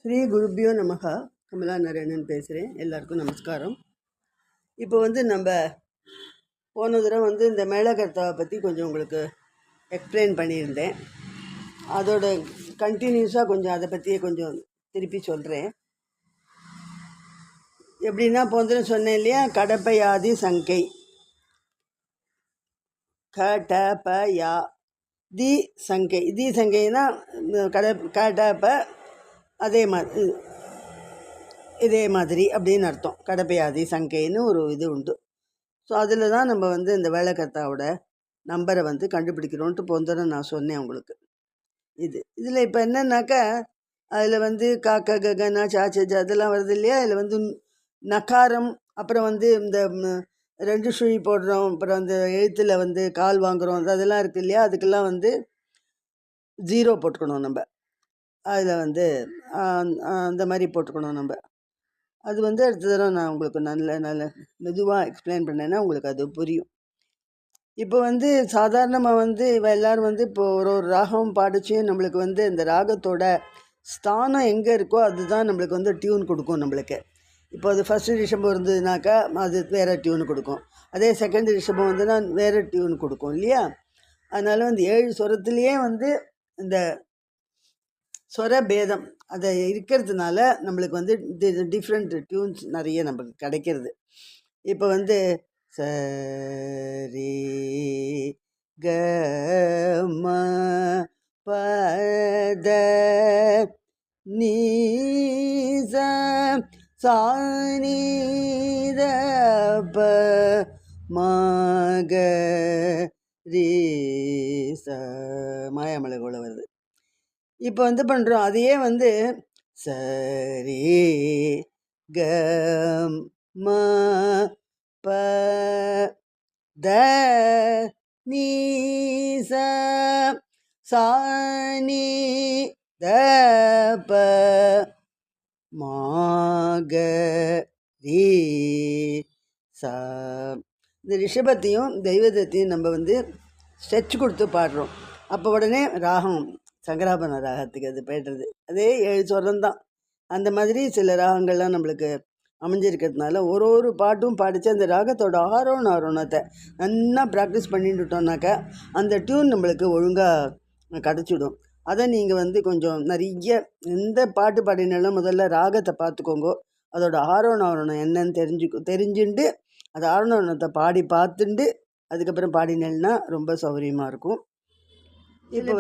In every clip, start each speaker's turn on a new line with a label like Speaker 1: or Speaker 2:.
Speaker 1: ஸ்ரீ குருப்பியோ நமகா. கமலா நாராயணன் பேசுகிறேன். எல்லாருக்கும் நமஸ்காரம். இப்போ நம்ம போன தடவை இந்த மேளகர்த்தாவை பற்றி கொஞ்சம் உங்களுக்கு எக்ஸ்பிளைன் பண்ணியிருந்தேன். அதோட கண்டினியூஸாக கொஞ்சம் அதை பற்றியே கொஞ்சம் திருப்பி சொல்கிறேன். எப்படின்னா போன தடவை சொன்னேன் இல்லையா, கடப்பயாதி சங்கை க தி சங்கை. தி சங்கைனா கடப்ப இதே மாதிரி அப்படின்னு அர்த்தம். கடப்பையாதி சங்கைன்னு ஒரு இது உண்டு. ஸோ அதில் தான் நம்ம இந்த வேலைக்கர்த்தாவோட நம்பரை கண்டுபிடிக்கிறோன்ட்டு போந்தோன்னு நான் சொன்னேன் உங்களுக்கு. இதில் இப்போ என்னன்னாக்கா, அதில் காக்க ககனா சாச்ச அதெல்லாம் வருது இல்லையா. அதில் நகாரம், அப்புறம் இந்த 2 சுழி போடுறோம், அப்புறம் அந்த எழுத்தில் கால் வாங்குகிறோம், அதெல்லாம் இருக்குது இல்லையா. அதுக்கெல்லாம் 0 போட்டுக்கணும் நம்ம. அதில் அந்த மாதிரி போட்டுக்கணும் நம்ம. அது அடுத்த தடவை நான் உங்களுக்கு நல்ல மெதுவாக எக்ஸ்பிளைன் பண்ணேன்னா உங்களுக்கு அது புரியும். இப்போ சாதாரணமாக எல்லோரும் இப்போ ஒரு ராகம் பாடிச்சு நம்மளுக்கு இந்த ராகத்தோட ஸ்தானம் எங்கே இருக்கோ அதுதான் நம்மளுக்கு டியூன் கொடுக்கும் நம்மளுக்கு. இப்போ அது ஃபஸ்ட்டு ரிஷபம் இருந்ததுனாக்கா அது வேறு டியூன் கொடுக்கும். அதே செகண்ட் ரிஷபம் வந்துன்னா வேறு டியூன் கொடுக்கும் இல்லையா. அதனால் 7 ஸ்வரத்துலேயே இந்த ஸ்வர பேதம் அதை இருக்கிறதுனால நம்மளுக்கு டிஃப்ரெண்ட் டியூன்ஸ் நிறைய நமக்கு கிடைக்கிறது. இப்போ சரி க ம பத நீ சா நீ த ப ம க ரீ ச மாயாமலை கூட வருது. இப்போ பண்ணுறோம் அதையே சரி க ம ப த நீ சா நீ த ப ம க ரீ ச. இந்த ரிஷபத்தையும் தெய்வத்தையும் நம்ம ஸ்ட்ரெச் கொடுத்து பாடுறோம். அப்போ உடனே ராகம் சங்கராபரண ராகத்துக்கு அது போய்டுறது. அதே 7 ஸ்வரம் தான். அந்த மாதிரி சில ராகங்கள்லாம் நம்மளுக்கு அமைஞ்சிருக்கிறதுனால ஒரு பாட்டும் பாடித்து அந்த ராகத்தோட ஆரோணத்தை நல்லா ப்ராக்டிஸ் பண்ணிட்டுட்டோம்னாக்கா அந்த டியூன் நம்மளுக்கு ஒழுங்காக கிடச்சிடும். அதை நீங்கள் கொஞ்சம் நிறைய எந்த பாட்டு பாடினாலும் முதல்ல ராகத்தை பார்த்துக்கோங்க. அதோட ஆரோணம் என்னன்னு தெரிஞ்சுட்டு அந்த ஆரோணத்தை பாடி பார்த்துட்டு அதுக்கப்புறம் பாடினேன்னா ரொம்ப சௌகரியமாக இருக்கும். இப்போ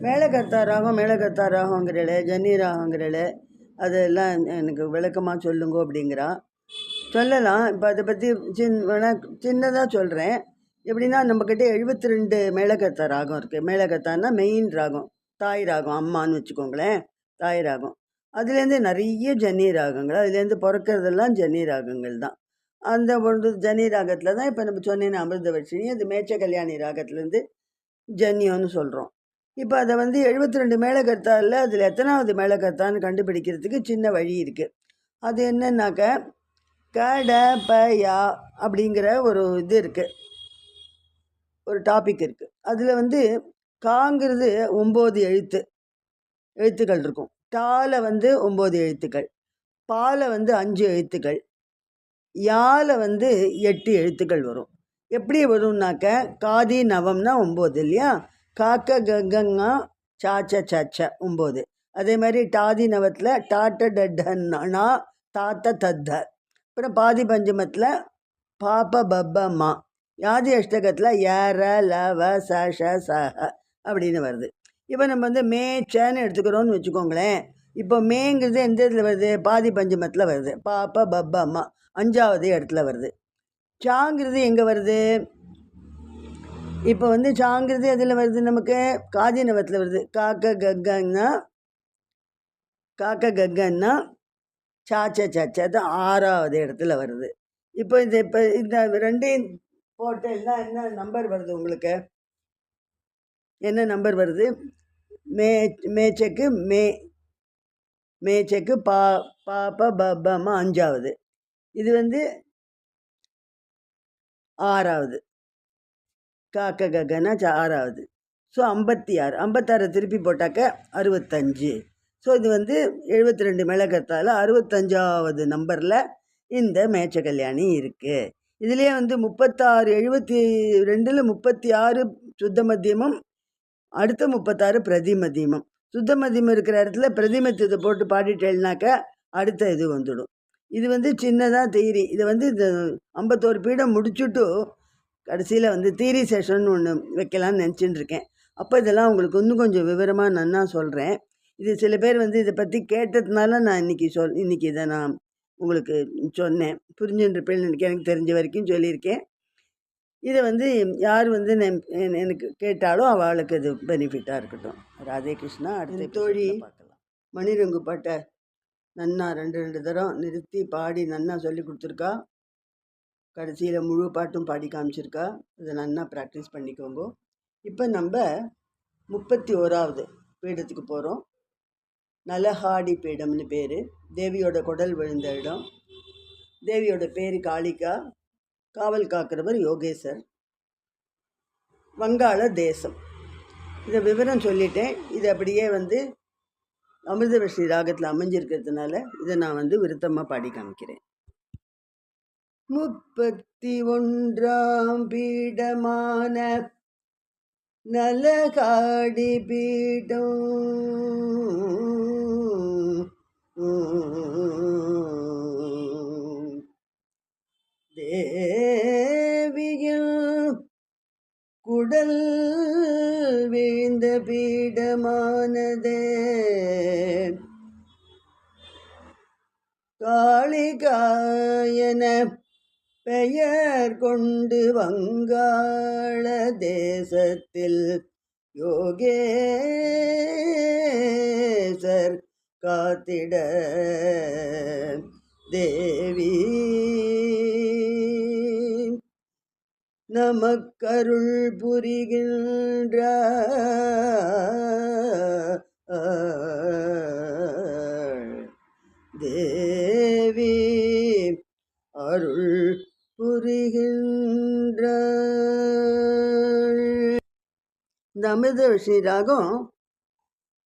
Speaker 1: மேளகர்த்தா ராகங்கிறல ஜன்னி ராகங்கிறல அதெல்லாம் எனக்கு விளக்கமாக சொல்லுங்க அப்படிங்கிறா. சொல்லலாம். இப்போ அதை பற்றி சின்னதாக சொல்கிறேன். எப்படின்னா நம்மக்கிட்ட 72 மேளகர்த்தா ராகம் இருக்குது. மேளகர்த்தான்னா மெயின் ராகம், தாய் ராகம், அம்மான்னு வச்சுக்கோங்களேன், தாய் ராகம். அதுலேருந்து நிறைய ஜன்னி ராகங்கள், அதுலேருந்து பிறக்கிறதெல்லாம் ஜன்னி ராகங்கள் தான். அந்த ஒன்று ஜன்னி ராகத்தில் தான் இப்போ நம்ம சொன்னேன்னு அமிர்தவர்ஷினி, அது மேச்ச கல்யாணி ராகத்துலேருந்து ஜன்னியோன்னு சொல்கிறோம். இப்போ அதை 72 மேளகர்த்தா இல்லை, அதில் எத்தனாவது மேளகர்த்தான்னு கண்டுபிடிக்கிறதுக்கு சின்ன வழி இருக்குது. அது என்னன்னாக்க கடப்பயா அப்படிங்கிற ஒரு இது இருக்குது, ஒரு டாபிக் இருக்குது. அதில் காங்கிறது 9 எழுத்துக்கள் இருக்கும். டால 9 எழுத்துக்கள், பால 5 எழுத்துக்கள், யால 8 எழுத்துக்கள் வரும். எப்படி வரும்னாக்க காதி நவம்னா 9 இல்லையா. காக்க கங்கா சாச்ச சச்ச 9. அதே மாதிரி டாதி நவத்தில் டாட்ட டன்னா தாத்த தத்த. அப்புறம் பாதி பஞ்சமத்தில் பாப்ப பப்பம்மா. யாதி அஷ்டகத்தில் ஏர லவ சஷ சஹ அப்படின்னு வருது. இப்போ நம்ம மேச்சன்னு எடுத்துக்கிறோன்னு வச்சுக்கோங்களேன். இப்போ மேங்கிறது எந்த இடத்துல வருது? பாதி பஞ்சமத்தில் வருது. பாப்ப பப்பம்மா 5வது இடத்துல வருது. சாங்கிறது எங்கே வருது? இப்போ சாங்கிறது எதில் வருது? நமக்கு காதி நவத்தில் வருது. காக்க கக்கன்னா சாச்ச சச்சது 6வது இடத்துல வருது. இப்போ இந்த ரெண்டையும் போட்டேன்னா என்ன நம்பர் வருது உங்களுக்கு? என்ன நம்பர் வருது? மேச்சக்கு மேச்சக்கு பாப்ப பப்பம்மா 5வது. இது 6வது. காக்க ககனா 6வது. ஸோ 56, 56 திருப்பி போட்டாக்க 65. ஸோ இது வந்து 72 மேளகர்த்தாவில் 65வது நம்பரில் இந்த மேட்ச கல்யாணி இருக்குது. இதுலேயே வந்து 36, 72ல் 36 சுத்த மத்தியமும், அடுத்த 36 பிரதி மத்தியமும். சுத்த மத்தியமம் இருக்கிற இடத்துல பிரதிமத்தியத்தை போட்டு பாடிட்டேன்னாக்க அடுத்த இது வந்துடும். இது வந்து சின்னதாக தியரி. இதை வந்து இந்த 51 பீடம் முடிச்சுட்டு கடைசியில் வந்து தியரி செஷன் ஒன்று வைக்கலான்னு நினச்சிட்டு இருக்கேன். அப்போ இதெல்லாம் உங்களுக்கு இன்னும் கொஞ்சம் விவரமாக நன்னா சொல்கிறேன். இது சில பேர் வந்து இதை பற்றி கேட்டதுனால நான் இன்றைக்கி இதை நான் உங்களுக்கு சொன்னேன். புரிஞ்சுன்றப்பேன்னு எனக்கு தெரிஞ்ச வரைக்கும் சொல்லியிருக்கேன். இதை வந்து யார் வந்து எனக்கு கேட்டாலும் அவளுக்கு இது பெனிஃபிட்டாக இருக்கட்டும். ராதே கிருஷ்ணா. அடுத்த தோழி பார்க்கலாம். மணிரங்கு பாட்டை நன்னா 2 தரம் நிறுத்தி பாடி நன்னா சொல்லி கொடுத்துருக்கா. கடைசியில் முழு பாட்டும் பாடி காமிச்சிருக்கா. இதை நன்னா ப்ராக்டிஸ் பண்ணிக்கோங்க. இப்போ நம்ம 31வது பீடத்துக்கு போகிறோம். நலஹாடி பீடம்னு பேர். தேவியோட குடல் விழுந்த இடம். தேவியோட பேர் காளிகா. காவல் காக்கிறவர் யோகேசர். வங்காள தேசம். இதை விவரம் சொல்லிட்டேன். இது அப்படியே வந்து அமிர்தவர்ஷினி ராகத்தில் அமைஞ்சிருக்கிறதுனால இதை நான் வந்து விருத்தமாக பாடி காமிக்கிறேன். 31ஆம் பீடமான நலகாடி பீடம் தேவியில் குடல் வீழ்ந்த பீடமானதே. காளிகாயன பெயர் கொண்டு வங்காள தேசத்தில் யோகேசர் காத்திட தேவி நமக்கருள் புரிகின்ற தேவி அருள் புரிகின்ற. இந்த அமிர்தவர்ஷினி ராகம்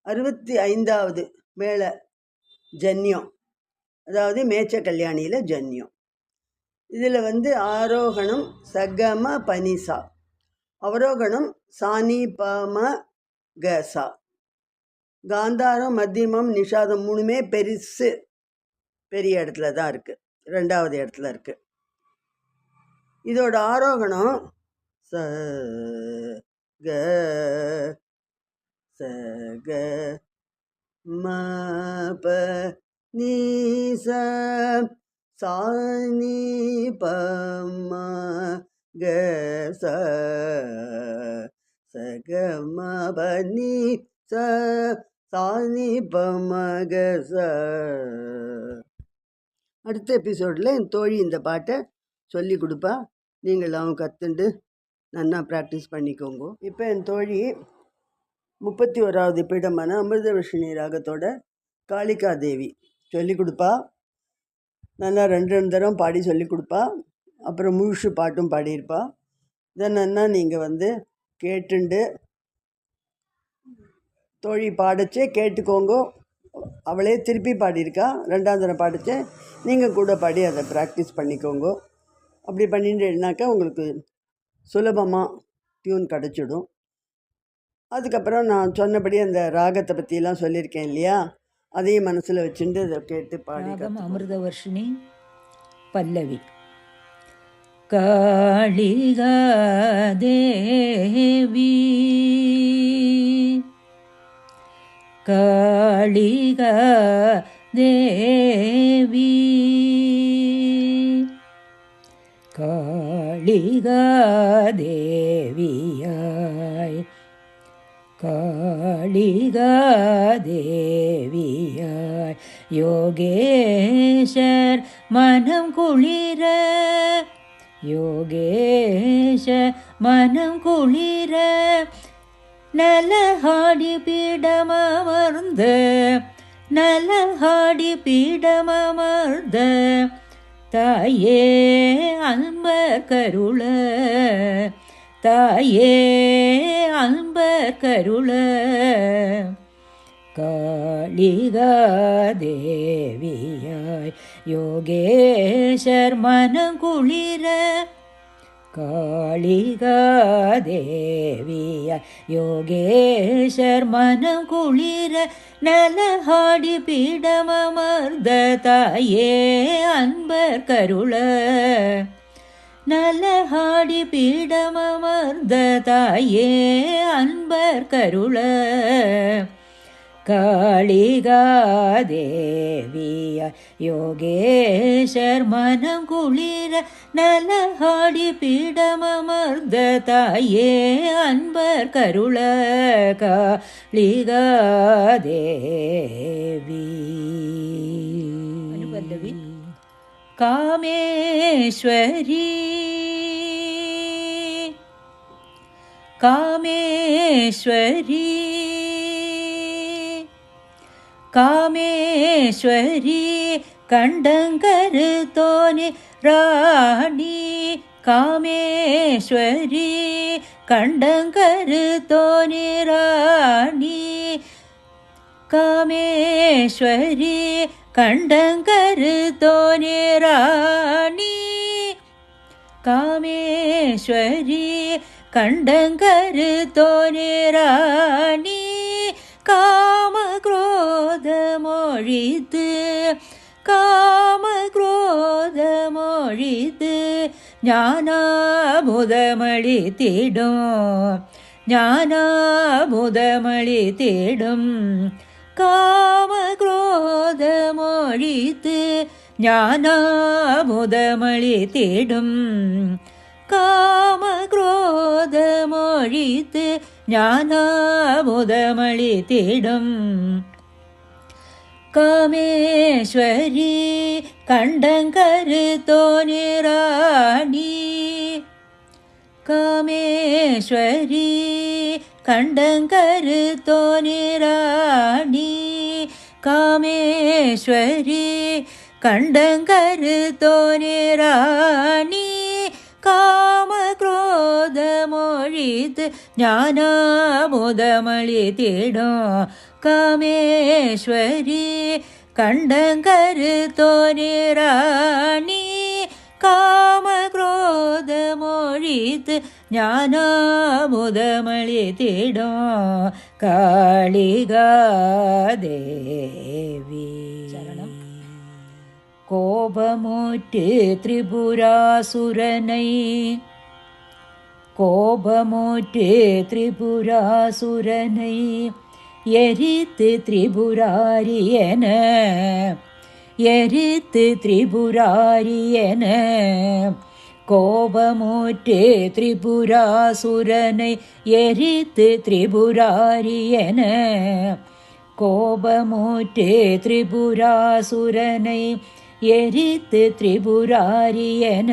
Speaker 1: 65வது மேள ஜன்யம், அதாவது மேச்ச கல்யாணியில் ஜன்யம். இதில் வந்து ஆரோகணம் சகம பனிசா, அவரோகணம் சானி பம கசா, காந்தாரம் மத்தியமம் நிஷாதம் 3மே பெரிய இடத்துல தான் இருக்குது, 2வது இடத்துல இருக்குது. இதோட ஆரோகணம் ச க ச க ம ப நீ ச சா நீ ப ம க ச ச க ம ப நீ ச சா நீ ப ம க ச. அடுத்த எபிசோடில் என் தோழி இந்த பாட்டை சொல்லி கொடுப்பா. நீங்களாம் கற்றுண்டு நன்னா ப்ராக்டிஸ் பண்ணிக்கோங்க. இப்போ என் தோழி 31வது பீடமான அமிர்தவர்ஷினி ராகத்தோட காளிகா தேவி சொல்லி கொடுப்பா. நல்லா 2 தரம் பாடி சொல்லி கொடுப்பா. அப்புறம் முழுசு பாட்டும் பாடியிருப்பா. இதை நன்னா நீங்கள் வந்து கேட்டுண்டு தோழி பாடச்சே கேட்டுக்கோங்க. அவளே திருப்பி பாடியிருக்கா. 2வது தரம் பாடிச்சே நீங்கள் கூட பாடி அதை ப்ராக்டிஸ் பண்ணிக்கோங்க. அப்படி பண்ணிட்டுனாக்கா உங்களுக்கு சுலபமாக டியூன் கிடச்சிடும். அதுக்கப்புறம் நான் சொன்னபடி அந்த ராகத்தை பற்றிலாம் சொல்லியிருக்கேன் இல்லையா, அதையும் மனசில் வச்சுட்டு அதை கேட்டு பாடி.
Speaker 2: அமிர்தவர்ஷினி பல்லவி. காளிகா தேவி காளிகா தேவி காளிகா தேவியாய் காளிகா தேவியாய் யோகேஷர் மனம் குளிர யோகேஷ மனம் குளிர நலஹாடி பீடமர்ந்த நலஹாடி பீடமர்ந்த தாயே அன்பர் கருள தாயே அன்பர் கருள காளிகாதேவியாய் யோகேஷர் மனங்குளிர காளிகாதேவியாய் யோகேஷர் மனங்குளிர நலஹாடி பீடமமர்ந்த தாயே அன்பர் கருள நலஹாடி பீடமமர்ந்த தாயே அன்பர் கருள காளிகாதேவியாய் யோகேஷர் மனங்குளிர நலஹாடி பீடமமர்ந்த தாயே அன்பர் கருள காளிகாதேவி. அனுபல்லவி. காமேஸ்வரி காமேஸ்வரி காமேஸ்வரி கண்டங்கரு தோனி ராணி காமேஸ்வரி கண்டங்கரு தோனி ராணி காமேஸ்வரி கண்டங்கரு தோனி ராணி காமேஸ்வரி கண்டங்கரு தோனி ராணி காம குரோத மொழித்து காம குரோத மொழித்து ஞானாமுதமளி தேடும் ஞானாமுதமளி தேடும் காம குரோத மொழித்து ஞானாமுதமளி தேடும் காம குரோத மொழித்து ஞானாமுதமளி தேடும் காமேஸ்வரி கண்டங்கரு தோனி ராணி காமேஸ்வரி கண்டங்கரு தோனி ராணி காமேஸ்வரி கண்டங்கரு தோனி ராணி காம குரோத மொழித்து ஞானாமுதமளி தேடும் காமேஸ்வரி கண்டங்கரு தோனி ராணி காம குரோத மொழித்து ஞானாமுதமளி தேடும் காளிகாதேவி. கோபமுற்று திரிபுராசுரனை கோபமுற்று திரிபுராசுரனை எரித்து திரிபுராரியன எரித்து திரிபுராரியன கோபமுற்று திரிபுராசுரனை எரித்து திரிபுராரியன கோபமுற்று திரிபுராசுரனை எரித்து திரிபுராரியன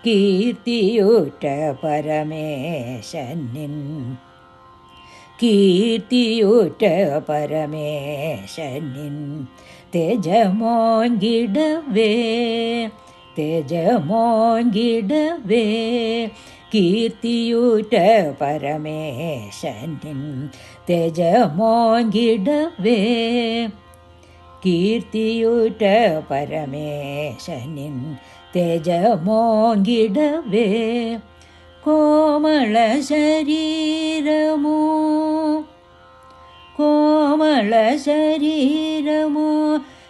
Speaker 2: கீர்த்தியுற்ற பரமேசனின் கீர்த்தியுற்ற பரமேசனின் தேஜமோங்கிடவே தேஜமோங்கிடவே கீர்த்தியுற்ற பரமேசனின் தேஜமோங்கிடவே கீர்த்தியுற்ற பரமேசனின் தேஜமோங்கிடவே கோமள சரீரமோ கோமள சரீரமோ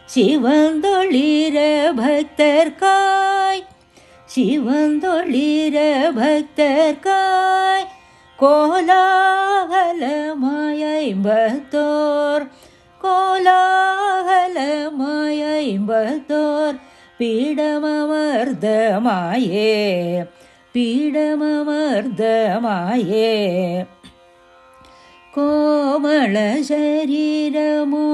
Speaker 2: சிவந்தொளிர பக்தர்காய் சிவந்தொளிர பக்தர்காய் கோலாகலமாயம்பத்தோர் கோலாகலமாயம்பத்தோர் பீடமமர்தமாயே பீடமமர்தமாயே கோமள சரீரமோ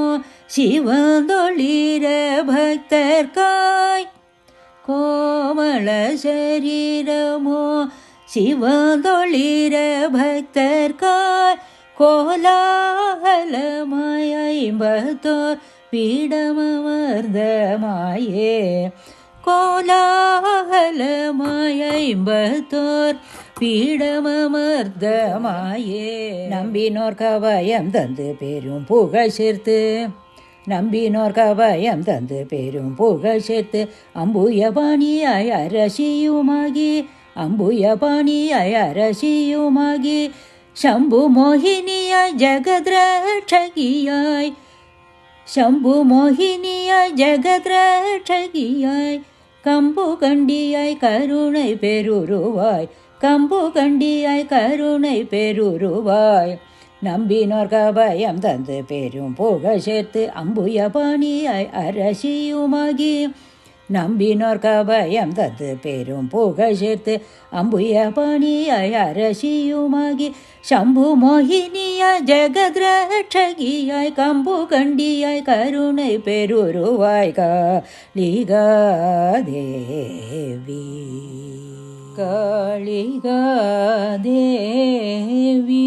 Speaker 2: சிவந்தொளிர பக்தர்காய் கோமள சரீரமோ சிவந்தொளிர பக்தர்காய் கோலாகலமாயம்பத்தோர் பீடமமர்தமாயே கோலாகலமாயம்பத்தோர் பீடமமர்தமாயே நம்பினோர் கவயம் தந்து பெரும் புகழ் சேர்த்து நம்பினோர் கவயம் தந்து பெரும் புகழ் சேர்த்து அம்புயபாணியாய் அரசியுமாகி அம்புயபாணியாய் அரசியுமாகி शम्भु मोहिनीयाय जगद्रक्षगियाय शम्भु मोहिनीयाय जगद्रक्षगियाय कम्बु कण्डियाय करुणै पेरुरुवाय कम्बु कण्डियाय करुणै पेरुरुवाय நம்பினோர் கவயம் தந்து பெரும் புகழ் சேர்த்து அம்புயபாணியாய் அரசியுமாகி நம்பினோர் கவயம் தந்து பெரும் புகழ் சேர்த்து அம்புயபாணியாய் அரசியுமாகி शम्भु मोहिनीयाय जगद्रक्षगियाय कम्बु कण्डियाय करुणै पेरुरुवाय कालिकादेवी कालिकादेवी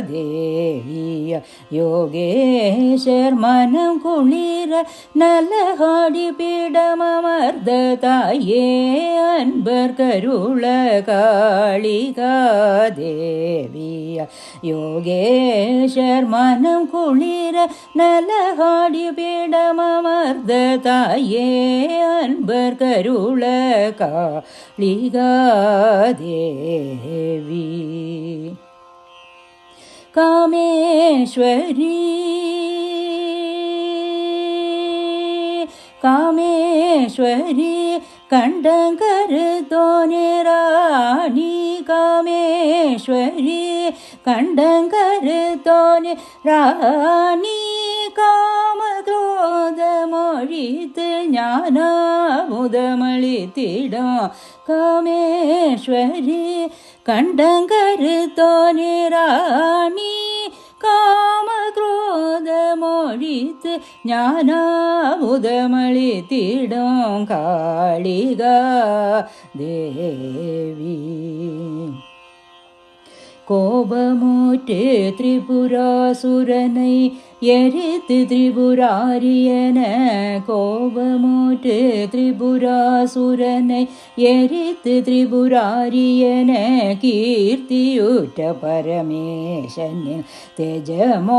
Speaker 2: कालिकादेविय योगेश्वर मनम कुளிர நலஹாடி பீடமமர்ததாயே அன்பர் கருள காளிகாதேவிய யோகேஸ்வர் மனம் குளிர நலஹாடி பீடமமர்ததாயே அன்பர் கருள காளிகாதேவி कामेश्वरी कामेश्वरी कंडंकर तोने रानी कामेश्वरी कंडंकर तोने रानी काम क्रोध मोழித்து ஞானமுதமளித்திடும் कामेश्वरी कंडंकर तोने रानी काम क्रोध मोழித்து ஞானமுதமளித்திடும் காளிகா தேவி கோபமூற்று திரிபுராசுரனை எரித்து திரிபுராரியன கோபமூற்று திரிபுராசுரனை எரித்து திரிபுராரியன கீர்த்தியுற்ற பரமேசனின் தேஜமோங்கிடவே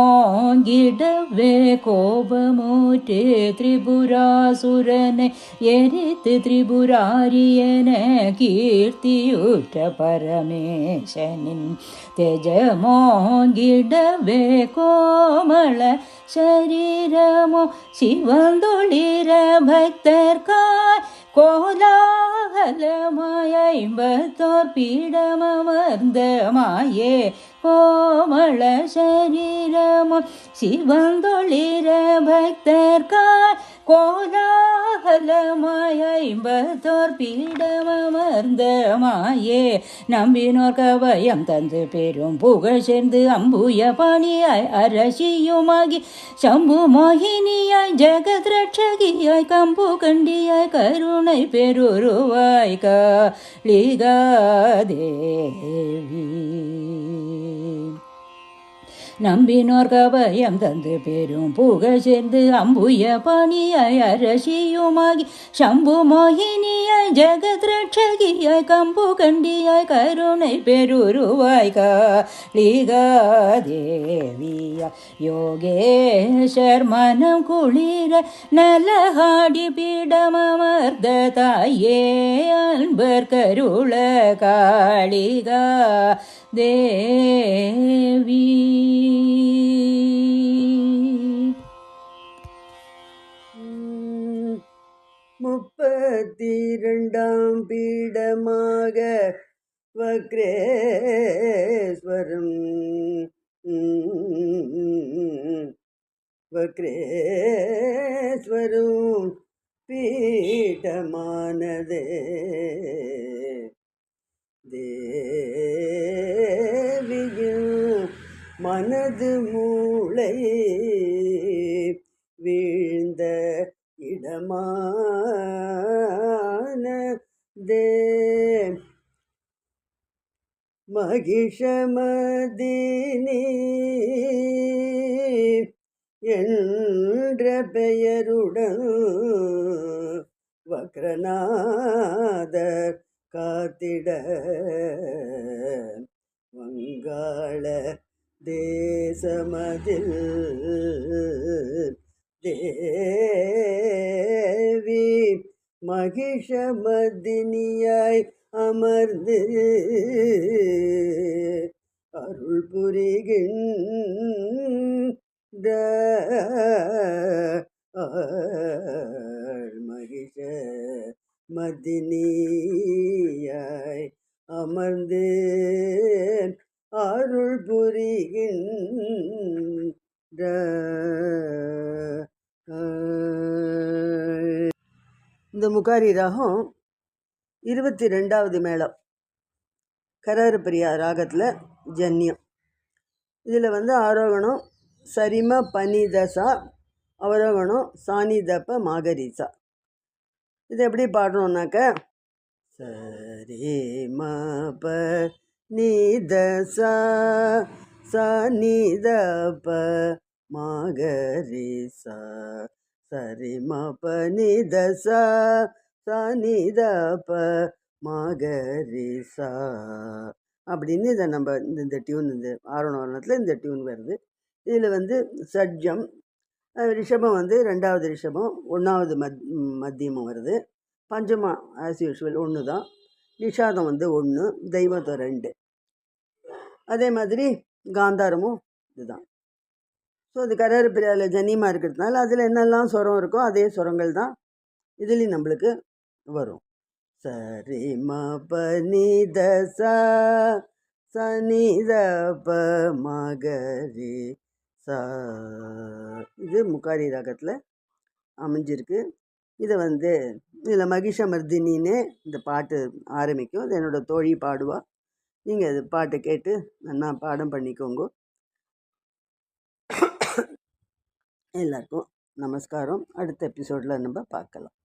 Speaker 2: கோபமூற்று திரிபுராசுரனை எரித்து திரிபுராரியன கீர்த்தியுற்ற பரமேசனின் தேஜமோங்கிடவே கோமள शरीरमो சிவந்தொளிர பக்தர்காய் கோலாகலமாய் ஐம்பத்தோர் பீடமமர்ந்த மாயே கோமள சரீரமோ சிவந்தொளிர பக்தர்காய் கோலாகலமாய் ஐம்பத்தோர் பீடமமர்ந்த மாயே நம்பினோர் கவயம் தந்து பெரும் புகழ் சேர்ந்து அம்புயபாணியாய் அரசியுமாகி शम्भु मोहिनीयाय जगद्रक्षगियाय कम्बु कण्डियाय करुणै पेरुरुवाय कालिकादेवी நம்பினோர் கவயம் தந்து பெரும் புகழ் சேர்ந்து அம்புயபாணியாய் அரசியுமாகி शम्भु मोहिनीयाय जगद्रक्षगियाय कम्बु कण्डियाय करुणै पेरुरुवाय कालिकादेविय योगेश्वर मनम कुளிர நலஹாடி பீடமமர்ததாயே அன்பர் கருள காளிகா தேவி
Speaker 1: முப்பத்திரண்டாம் பீடமாக வக்ரேஸ்வரம் வக்ரேஸ்வரம் பீடமானதே தேவியும் மனது மூளை வீழ்ந்த இடமானதே மகிஷமதினி என்ற பெயருடன் வக்ரநாதர் காத்திட வங்காள தேசமதில் தேவி மகிஷமர்தினியாய் அமர்ந்து அருள் புரிகின்ற மகிஷ மதினியாய் அமர்ந்து அருள் புரிகின்ற இந்த முகாரி ராகம் 22வது மேளம் கரகரப்பிரியா ராகத்தில் ஜன்யம். இதில் வந்து ஆரோகணம் சரிம பனிதசா, அவரோகணம் சானிதப்ப மாகரிசா. இது எப்படி பாடுறோம்னாக்க சரிம பனிதசா சானிதப்ப மாகரிசா சரிம பனிதசா சானிதப்ப மாகரிசா அப்படின்னு இதை நம்ம இந்த டியூன், இந்த ஆரோணத்தில் இந்த டியூன் வருது. இதில் வந்து சட்ஜம் ரிஷபம் வந்து 2வது ரிஷபம் 1வது மத்தியமும் வருது. பஞ்சமா ஆஸ் யூஷுவல் 1 தான். நிஷாதம் வந்து 1, தெய்வத்தம் 2. அதே மாதிரி காந்தாரமும் இதுதான். ஸோ அது கரகரப்பிரியாவில் ஜன்னியமாக இருக்கிறதுனால அதில் என்னெல்லாம் சுரம் இருக்கோ அதே சுரங்கள் தான் இதுலேயும் நம்மளுக்கு வரும். சரி ம பனி தசா சனிதப மகரி சா. இது முகாரி ராகத்தில் அமைஞ்சிருக்கு. இதை வந்து இதில் மகிஷமர்தினின்னு இந்த பாட்டு ஆரம்பிக்கும். இது என்னோடய தோழி பாடுவா. நீங்கள் அது பாட்டை கேட்டு நல்லா பாடம் பண்ணிக்கோங்க. எல்லாருக்கும் நமஸ்காரம். அடுத்த எபிசோடில் நம்ம பார்க்கலாம்.